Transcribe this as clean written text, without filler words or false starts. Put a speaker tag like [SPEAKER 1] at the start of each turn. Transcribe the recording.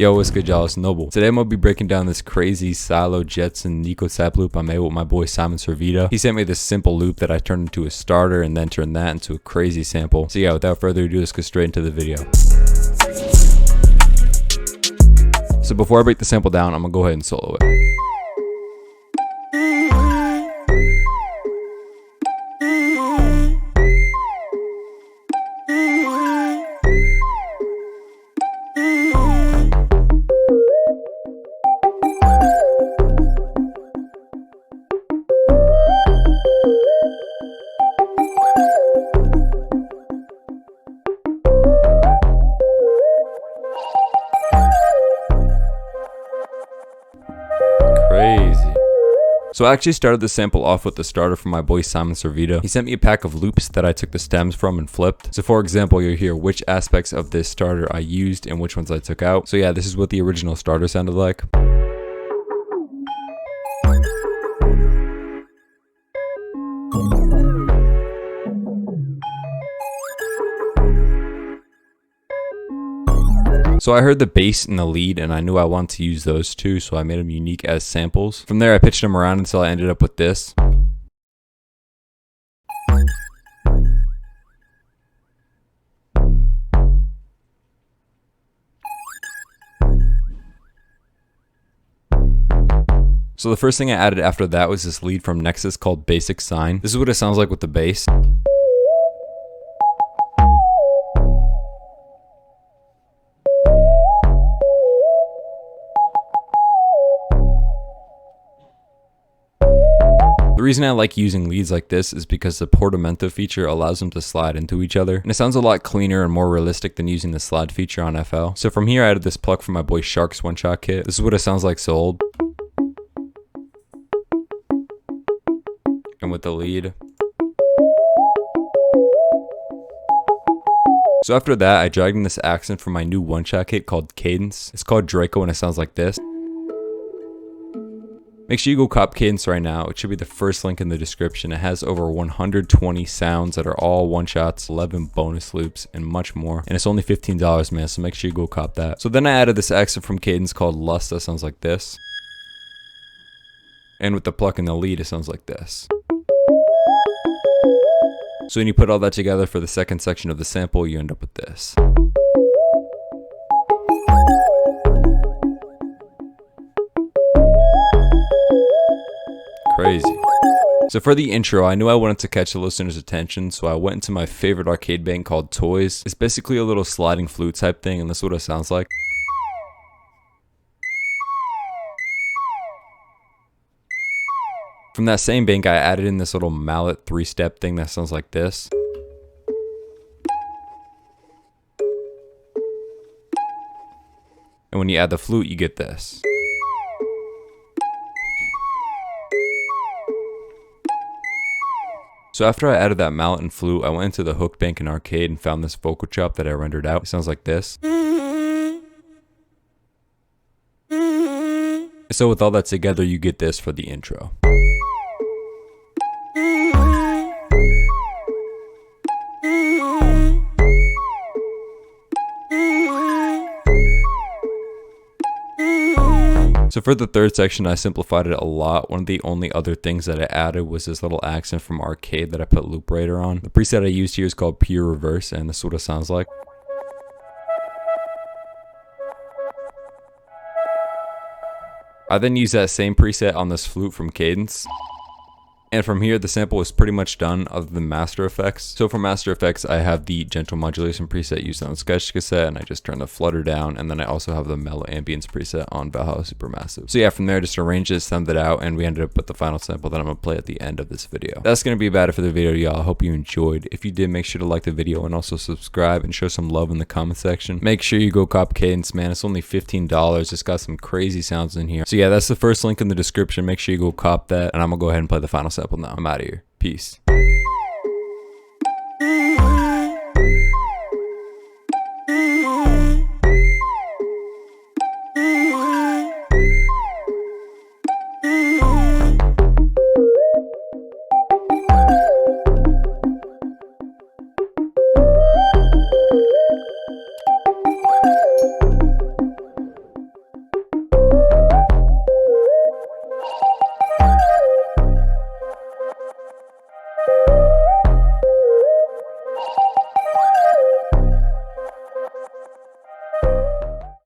[SPEAKER 1] Yo, what's good, y'all? It's Noble. Today I'm gonna be breaking down this crazy Psilo Jetson Neeko sample loop I made with my boy Simon Servita. He sent me this simple loop that I turned into a starter and then turned that into a crazy sample. So yeah, without further ado, let's go straight into the video. So before I break the sample down, I'm gonna go ahead and solo it. Crazy. So I actually started the sample off with the starter from my boy Simon Servita. He sent me a pack of loops that I took the stems from and flipped. So for example, you'll hear which aspects of this starter I used and which ones I took out. So yeah, this is what the original starter sounded like. So I heard the bass and the lead and I knew I wanted to use those two, so I made them unique as samples. From there I pitched them around until I ended up with this. So the first thing I added after that was this lead from Nexus called Basic Sign. This is what it sounds like with the bass. The reason I like using leads like this is because the portamento feature allows them to slide into each other, and it sounds a lot cleaner and more realistic than using the slide feature on FL. So from here I added this pluck from my boy Shark's one-shot kit. This is what it sounds like sold. And with the lead. So after that I dragged in this accent from my new one-shot kit called Cadence. It's called Draco and it sounds like this. Make sure you go cop Cadence right now. It should be the first link in the description. It has over 120 sounds that are all one-shots, 11 bonus loops, and much more. And it's only $15, man, so make sure you go cop that. So then I added this accent from Cadence called Lust that sounds like this. And with the pluck and the lead, it sounds like this. So when you put all that together for the second section of the sample, you end up with this. Crazy. So for the intro, I knew I wanted to catch the listener's attention, so I went into my favorite arcade bank called Toys. It's basically a little sliding flute type thing, and this is what it sounds like. From that same bank, I added in this little mallet 3-step thing that sounds like this. And when you add the flute, you get this. So after I added that mallet and flute, I went into the hook bank in arcade and found this vocal chop that I rendered out. It sounds like this. So with all that together, you get this for the intro. So for the third section, I simplified it a lot. One of the only other things that I added was this little accent from arcade that I put loop raider on. The preset I used here is called Pure Reverse, and this is what it sounds like. I then used that same preset on this flute from Cadence. And from here, the sample is pretty much done other than Master Effects. So for Master Effects, I have the gentle modulation preset used on Sketch Cassette, and I just turn the flutter down, and then I also have the mellow ambience preset on Valhalla Supermassive. So yeah, from there, I just arranged it, summed it out, and we ended up with the final sample that I'm gonna play at the end of this video. That's gonna be about it for the video, y'all. I hope you enjoyed. If you did, make sure to like the video and also subscribe and show some love in the comment section. Make sure you go cop Cadence, man. It's only $15. It's got some crazy sounds in here. So yeah, that's the first link in the description. Make sure you go cop that, and I'm gonna go ahead and play the final sample now. I'm out of here. Peace.